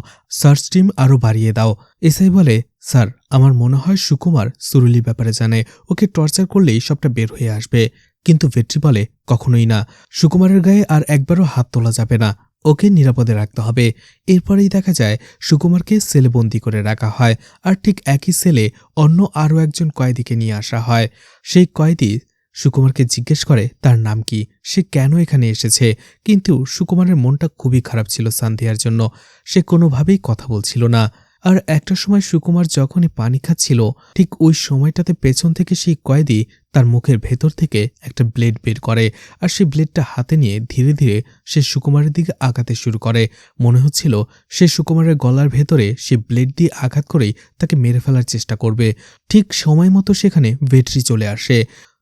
সার্চ টিম আরও বাড়িয়ে দাও। এসআই বলে, স্যার আমার মনে হয় সুকুমার সুরুলির ব্যাপারে জানে, ওকে টর্চার করলেই সবটা বের হয়ে আসবে। কিন্তু ভেট্রি বলে, কখনোই না, সুকুমারের গায়ে আর একবারও হাত তোলা যাবে না, ওকে নিরাপদে রাখতে হবে। এরপরেই দেখা যায় সুকুমারকে সেলে বন্দি করে রাখা হয়, আর ঠিক একই সেলে অন্য আরও একজন কয়েদিকে নিয়ে আসা হয়। সেই কয়েদি সুকুমারকে জিজ্ঞেস করে তার নাম কি, সে কেন এখানে এসেছে। কিন্তু সুকুমারের মনটা খুবই খারাপ ছিল সান্ধিয়ার জন্য, সে কোনোভাবেই কথা বলছিল না। আর একটা সময় সুকুমার যখনই পানি খাচ্ছিল, ঠিক ওই সময়টাতে পেছন থেকে সেই কয়েদি তার মুখের ভেতর থেকে একটা ব্লেড বের করে, আর সেই ব্লেডটা হাতে নিয়ে ধীরে ধীরে সে সুকুমারের দিকে আঘাতে শুরু করে। মনে হচ্ছিল সে সুকুমারের গলার ভেতরে সে ব্লেড দিয়ে আঘাত করেই তাকে মেরে ফেলার চেষ্টা করবে। ঠিক সময় মতো সেখানে ভেট্রি চলে আসে।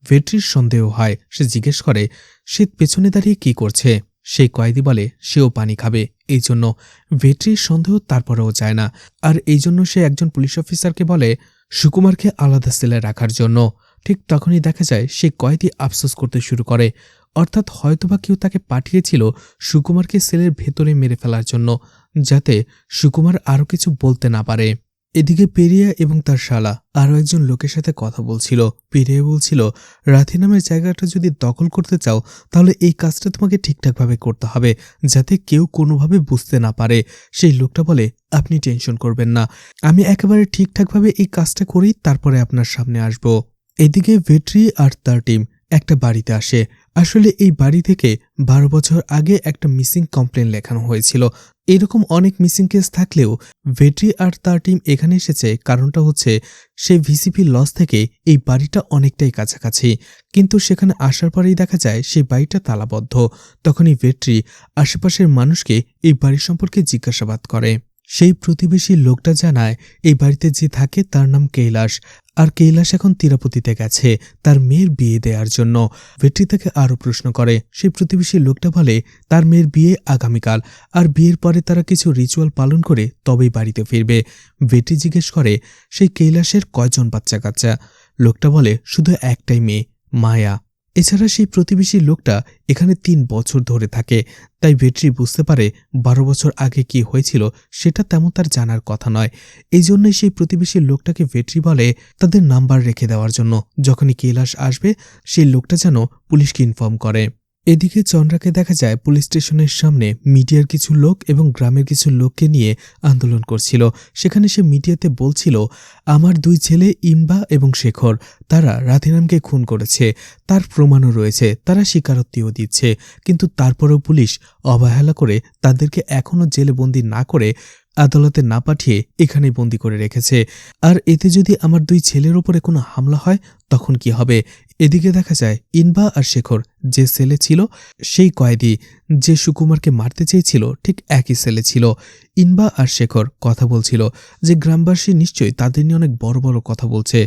ভেট্রির সন্দেহ হয়, সে জিজ্ঞেস করে সে পেছনে দাঁড়িয়ে কি করছে। সেই কয়েদি বলে সেও পানি খাবে, এই জন্য। ভেট্রির সন্দেহ তারপরেও যায় না, আর এই জন্য সে একজন পুলিশ অফিসারকে বলে সুকুমারকে আলাদা সেলে রাখার জন্য। ঠিক তখনই দেখা যায় সেই কয়েদি আফসোস করতে শুরু করে, অর্থাৎ হয়তোবা কেউ তাকে পাঠিয়েছিল সুকুমারকে সেলের ভেতরে মেরে ফেলার জন্য, যাতে সুকুমার আরও কিছু বলতে না পারে। এদিকে পেরিয়া এবং তার শালা আরও একজন লোকের সাথে কথা বলছিল। পেরিয়া বলছিল, রাথি নামের জায়গাটা যদি দখল করতে চাও তাহলে এই কাজটা তোমাকে ঠিকঠাকভাবে করতে হবে, যাতে কেউ কোনোভাবে বুঝতে না পারে। সেই লোকটা বলে, আপনি টেনশন করবেন না, আমি একেবারে ঠিকঠাকভাবে এই কাজটা করেই তারপরে আপনার সামনে আসব। এদিকে ভেট্রি আর তার টিম একটা বাড়িতে আসে। আসলে এই বাড়ি থেকে 12 বছর আগে একটা মিসিং কমপ্লেন লেখানো হয়েছিল। এরকম অনেক মিসিং কেস থাকলেও ভেট্রি আর তার টিম এখানে এসেছে কারণটা হচ্ছে সেই ভিসিপি লজ থেকে এই বাড়িটা অনেকটাই কাছাকাছি, কিন্তু সেখানে আসার পরেই দেখা যায় সেই বাড়িটা তালাবদ্ধ। তখনই ভেট্রি আশেপাশের মানুষকে এই বাড়ি সম্পর্কে জিজ্ঞাসাবাদ করে। সেই প্রতিবেশী লোকটা জানায় এই বাড়িতে যে থাকে তার নাম কৈলাস, আর কৈলাস এখন তিরুপতিতে গেছে তার মেয়ের বিয়ে দেওয়ার জন্য। ভেট্রি তাকে আরও প্রশ্ন করে। সেই প্রতিবেশী লোকটা বলে তার মেয়ের বিয়ে আগামীকাল, আর বিয়ের পরে তারা কিছু রিচুয়াল পালন করে তবেই বাড়িতে ফিরবে। ভেট্রি জিজ্ঞেস করে সেই কৈলাসের কয়জন বাচ্চা কাচ্চা। লোকটা বলে শুধু একটাই মেয়ে, মায়া। এছাড়া সেই প্রতিবেশী লোকটা এখানে 3 বছর ধরে থাকে, তাই ভেট্রি বুঝতে পারে 12 বছর আগে কি হয়েছিল সেটা তেমন তার জানার কথা নয়। এই জন্যই সেই প্রতিবেশী লোকটাকে ভেট্রি বলে তাদের নাম্বার রেখে দেওয়ার জন্য, যখনই কৈলাস আসবে সেই লোকটা যেন পুলিশকে ইনফর্ম করে। এদিকে চন্দ্রাকে দেখা যায় পুলিশ স্টেশনের সামনে মিডিয়ার কিছু লোক এবং গ্রামের কিছু লোককে নিয়ে আন্দোলন করছিল। সেখানে সে মিডিয়াতে বলছিল, আমার 2 ছেলে ইম্বা এবং শেখর, তারা রাধিনামকে খুন করেছে, তার প্রমাণও রয়েছে, তারা স্বীকারোক্তিও দিচ্ছে, কিন্তু তারপরেও পুলিশ অবহেলা করে তাদেরকে এখনও জেলে বন্দী না করে আদালতে না পাঠিয়ে এখানেই বন্দী করে রেখেছে। আর এতে যদি আমার 2 ছেলের উপরে কোনো হামলা হয় তখন কি হবে? এদিকে দেখা যায় ইনবা আর শেখর যে সেলে ছিল, সেই কয়েদি যে সুকুমারকে মারতে চেয়েছিল ঠিক একই সেলে ছিল। ইনবা আর শেখর কথা বলছিল যে গ্রামবাসী নিশ্চয়ই তাদের নিয়ে অনেক বড় বড় কথা বলছে,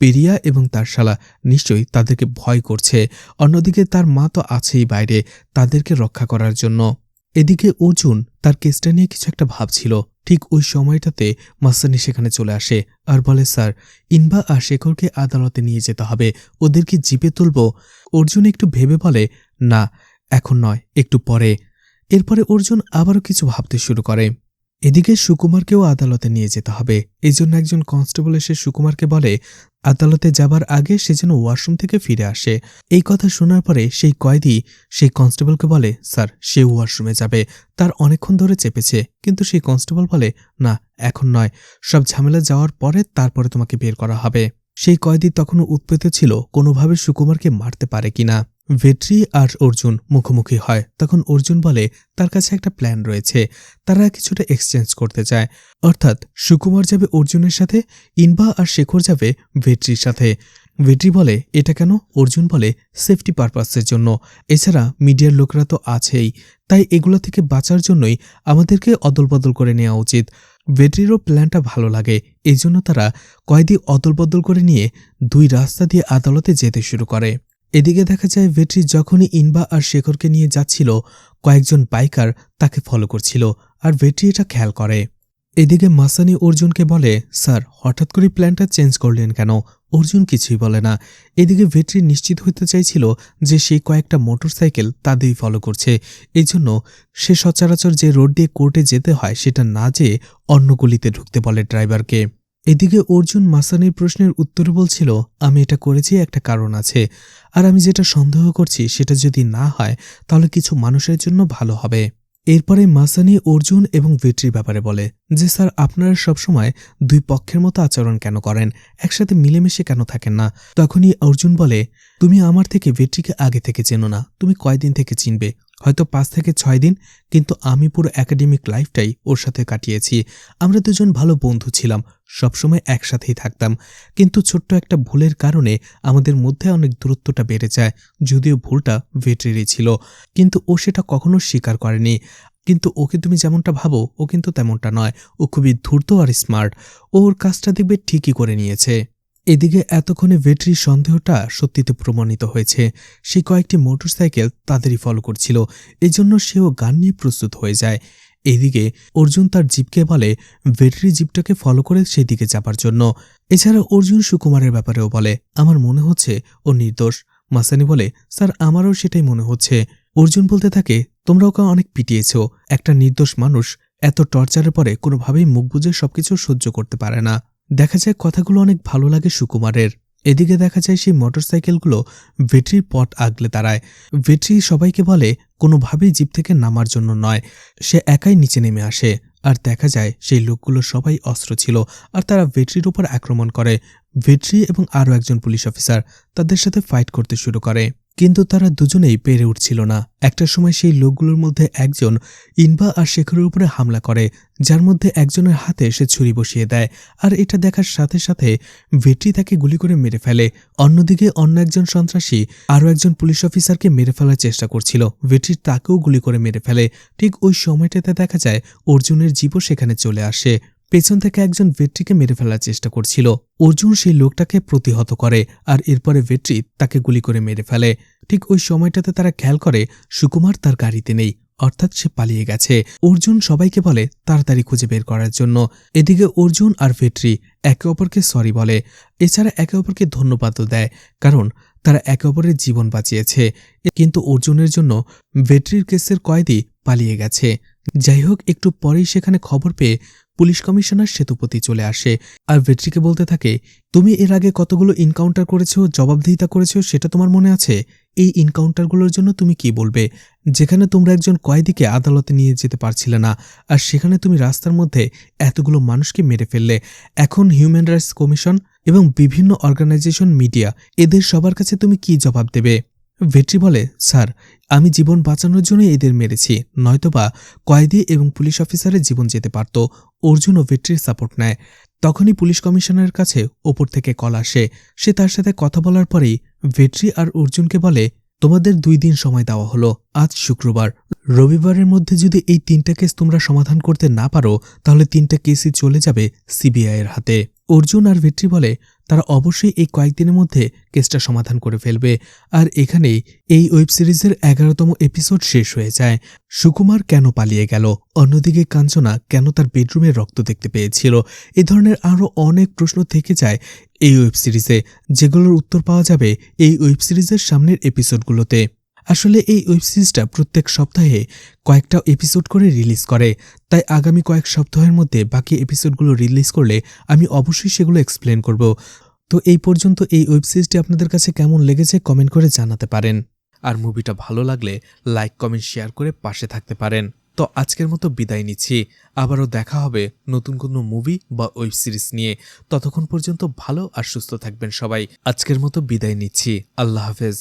পেরিয়া এবং তার শালা নিশ্চয়ই তাদেরকে ভয় করছে। অন্যদিকে তার মা তো আছেই বাইরে তাদেরকে রক্ষা করার জন্য। এদিকে অর্জুন তার কেসটা নিয়ে কিছু একটা ভাবছিল। ঠিক ওই সময়টাতে মাসানি সেখানে চলে আসে আর বলে, স্যার, ইনবা আর শেখরকে আদালতে নিয়ে যেতে হবে, ওদেরকে জিপে তুলব। অর্জুন একটু ভেবে বলে, না, এখন নয়, একটু পরে। এরপরে অর্জুন আবারও কিছু ভাবতে শুরু করে। এদিকে সুকুমারকেও আদালতে নিয়ে যেতে হবে। এই জন্য একজন কনস্টেবল এসে সুকুমারকে বলে আদালতে যাবার আগে সে যেন ওয়াশরুম থেকে ফিরে আসে। এই কথা শোনার পরে সেই কয়েদি সেই কনস্টেবলকে বলে, স্যার, সে ওয়াশরুমে যাবে, তার অনেকক্ষণ ধরে চেপেছে। কিন্তু সেই কনস্টেবল বলে, না, এখন নয়, সব ঝামেলা যাওয়ার পরে তারপরে তোমাকে বের করা হবে। সেই কয়েদি তখনও উৎপেত ছিল কোনোভাবে সুকুমারকে মারতে পারে কিনা। ভেট্রি আর অর্জুন মুখোমুখি হয়। তখন অর্জুন বলে তার কাছে একটা প্ল্যান রয়েছে, তারা কিছুটা এক্সচেঞ্জ করতে চায়। অর্থাৎ সুকুমার যাবে অর্জুনের সাথে, ইনবা আর শেখর যাবে ভেট্রির সাথে। ভেট্রি বলে, এটা কেন? অর্জুন বলে, সেফটি পারপাসের জন্য। এছাড়া মিডিয়ার লোকরা তো আছেই, তাই এগুলো থেকে বাঁচার জন্যই আমাদেরকে অদলবদল করে নেওয়া উচিত। ভেট্রিরও প্ল্যানটা ভালো লাগে, এই জন্য তারা কয়েদি অদলবদল করে নিয়ে 2 রাস্তা দিয়ে আদালতে যেতে শুরু করে। এদিকে দেখা যায় ভেট্রি যখনই ইনবা আর শেখরকে নিয়ে যাচ্ছিল, কয়েকজন বাইকার তাকে ফলো করছিল আর ভেট্রি এটা খেয়াল করে। এদিকে মাসানি অর্জুনকে বলে, স্যার, হঠাৎ করে প্ল্যানটা চেঞ্জ করলেন কেন? অর্জুন কিছুই বলে না। এদিকে ভেট্রি নিশ্চিত হতে চাইছিল যে সেই কয়েকটা মোটরসাইকেল তাদেরই ফলো করছে, এই জন্য সে সচরাচর যে রোড দিয়ে কোর্টে যেতে হয় সেটা না যেয়ে অন্য গলিতে ঢুকতে বলে ড্রাইভারকে। এদিকে অর্জুন মাসানির প্রশ্নের উত্তরে বলছিল, আমি এটা করেছি একটা কারণ আছে, আর আমি যেটা সন্দেহ করছি সেটা যদি না হয় তাহলে কিছু মানুষের জন্য ভালো হবে। এরপরে মাসানি অর্জুন এবং ভেট্রির ব্যাপারে বলে যে, স্যার, আপনারা সবসময় 2 পক্ষের মতো আচরণ কেন করেন? একসাথে মিলেমিশে কেন থাকেন না? তখনই অর্জুন বলে, তুমি আমার থেকে ভেট্রিকে আগে থেকে চেনো না, তুমি কয়দিন থেকে চিনবে? হয়তো 5 থেকে 6 দিন, কিন্তু আমি পুরো একাডেমিক লাইফটাই ওর সাথে কাটিয়েছি। আমরা দুজন ভালো বন্ধু ছিলাম, সবসময় একসাথেই থাকতাম। কিন্তু ছোট্ট একটা ভুলের কারণে আমাদের মধ্যে অনেক দূরত্বটা বেড়ে যায়। যদিও ভুলটা ভেট্রিরই ছিল, কিন্তু ও সেটা কখনো স্বীকার করেনি। কিন্তু ওকে তুমি যেমনটা ভাবো ও কিন্তু তেমনটা নয়, ও খুবই ধূর্ত আর স্মার্ট। ওর কাজটা দেখবে ঠিকই করে নিয়েছে। এদিকে এতক্ষণে ভেট্রির সন্দেহটা সত্যিতে প্রমাণিত হয়েছে। সে কয়েকটি মোটরসাইকেল তাদেরই ফলো করছিল, এই জন্য সেও গান নিয়ে প্রস্তুত হয়ে যায়। এদিকে অর্জুন তার জিপকে বলে ভেট্রি জিপটাকে ফলো করে সেদিকে যাবার জন্য। এছাড়া অর্জুন সুকুমারের ব্যাপারেও বলে, আমার মনে হচ্ছে ও নির্দোষ। মাসানি বলে, স্যার, আমারও সেটাই মনে হচ্ছে। অর্জুন বলতে থাকে, তোমরা ওকে অনেক পিটিয়েছ, একটা নির্দোষ মানুষ এত টর্চারের পরে কোনোভাবেই মুখ বুজে সবকিছু সহ্য করতে পারে না। দেখা যায় কথাগুলো অনেক ভালো লাগে সুকুমারের। এদিকে দেখা যায় সেই মোটরসাইকেলগুলো ভেট্রির পথ আগলে দাঁড়ায়। ভেট্রি সবাইকে বলে কোনোভাবেই জিপ থেকে নামার জন্য নয়। সে একাই নিচে নেমে আসে আর দেখা যায় সেই লোকগুলো সবাই অস্ত্র ছিল আর তারা ভেট্রির উপর আক্রমণ করে। ভেট্রি এবং আরও একজন পুলিশ অফিসার তাদের সাথে ফাইট করতে শুরু করে, কিন্তু তারা দুজনেই পেরে উঠছিল না। একটা সময় সেই লোকগুলোর মধ্যে একজন ইনবা আর শেখরের উপরে হামলা করে, যার মধ্যে একজনের হাতে সে ছুরি বসিয়ে দেয়, আর এটা দেখার সাথে সাথে ভেট্রি তাকে গুলি করে মেরে ফেলে। অন্যদিকে অন্য একজন সন্ত্রাসী আরও একজন পুলিশ অফিসারকে মেরে ফেলার চেষ্টা করছিল, ভেট্রি তাকেও গুলি করে মেরে ফেলে। ঠিক ওই সময়টাতে দেখা যায় অর্জুনের জীবও সেখানে চলে আসে। পেছন থেকে একজন ভেট্রিকে মেরে ফেলার চেষ্টা করছিল, অর্জুন সেই লোকটাকে প্রতিহত করে আর এরপরে ভেট্রি তাকে গুলি করে মেরে ফেলে। ঠিক ওই সময়টাতে তারা খেয়াল করে সুকুমার তার গাড়িতে নেই, অর্থাৎ সে পালিয়ে গেছে। অর্জুন সবাইকে বলে তাড়াতাড়ি খুঁজে বের করার জন্য। এদিকে অর্জুন আর ভেট্রি একে অপরকে সরি বলে, এছাড়া একে অপরকে ধন্যবাদও দেয়, কারণ তারা একে অপরের জীবন বাঁচিয়েছে। কিন্তু অর্জুনের জন্য ভেট্রির কেসের কয়েদি পালিয়ে গেছে, যাই হোক, একটু পরেই সেখানে খবর পেয়ে পুলিশ কমিশনার সেতুপতি চলে আসে আর ভেট্রিকে বলতে থাকে, তুমি এর আগে কতগুলো ইনকাউন্টার করেছো, জবাবদিহিতা করেছো, সেটা তোমার মনে আছে? এই ইনকাউন্টারগুলোর জন্য তুমি কি বলবে? যেখানে তোমরা একজন কয়েদিকে আদালতে নিয়ে যেতে পারছিলে না, আর সেখানে তুমি রাস্তার মধ্যে এতগুলো মানুষকে মেরে ফেললে। এখন হিউম্যান রাইটস কমিশন এবং বিভিন্ন অর্গানাইজেশন, মিডিয়া, এদের সবার কাছে তুমি কি জবাব দেবে? ভেট্রি বলে, স্যার, আমি জীবন বাঁচানোর জন্য এদের মেরেছি, নয়তোবা কয়েদি এবং পুলিশ অফিসারের জীবন যেতে পারত। অর্জুনও ভেট্রির সাপোর্ট নেয়। তখনই পুলিশ কমিশনারের কাছে ওপর থেকে কল আসে। সে তার সাথে কথা বলার পরেই ভেট্রি আর অর্জুনকে বলে, তোমাদের 2 দিন সময় দেওয়া হলো। আজ শুক্রবার, রবিবারের মধ্যে যদি এই 3টা কেস তোমরা সমাধান করতে না পারো, তাহলে 3টা কেসই চলে যাবে সিবিআই এর হাতে। অর্জুন আর ভেট্রি বলে তারা অবশ্যই এই কয়েকদিনের মধ্যে কেসটা সমাধান করে ফেলবে। আর এখানেই এই ওয়েব সিরিজের 11তম এপিসোড শেষ হয়ে যায়। সুকুমার কেন পালিয়ে গেল? অন্যদিকে কাঞ্চনা কেন তার বেডরুমে রক্ত দেখতে পেয়েছিল? এ ধরনের আরও অনেক প্রশ্ন থেকে যায় এই ওয়েব সিরিজে, যেগুলোর উত্তর পাওয়া যাবে এই ওয়েব সিরিজের সামনের এপিসোডগুলোতে। আসলে এই ওয়েব সিরিজটা প্রত্যেক সপ্তাহে কয়েকটা এপিসোড করে রিলিজ করে, তাই আগামী কয়েক সপ্তাহের মধ্যে বাকি এপিসোডগুলো রিলিজ করলে আমি অবশ্যই সেগুলো এক্সপ্লেন করব। তো এই পর্যন্ত এই ওয়েব সিরিজটি আপনাদের কাছে কেমন লেগেছে কমেন্ট করে জানাতে পারেন। আর মুভিটা ভালো লাগলে লাইক, কমেন্ট, শেয়ার করে পাশে থাকতে পারেন। তো আজকের মতো বিদায় নিচ্ছি। আবারও দেখা হবে নতুন কোনো মুভি বা ওয়েব সিরিজ নিয়ে। ততক্ষণ পর্যন্ত ভালো আর সুস্থ থাকবেন সবাই। আজকের মতো বিদায় নিচ্ছি। আল্লাহ হাফেজ।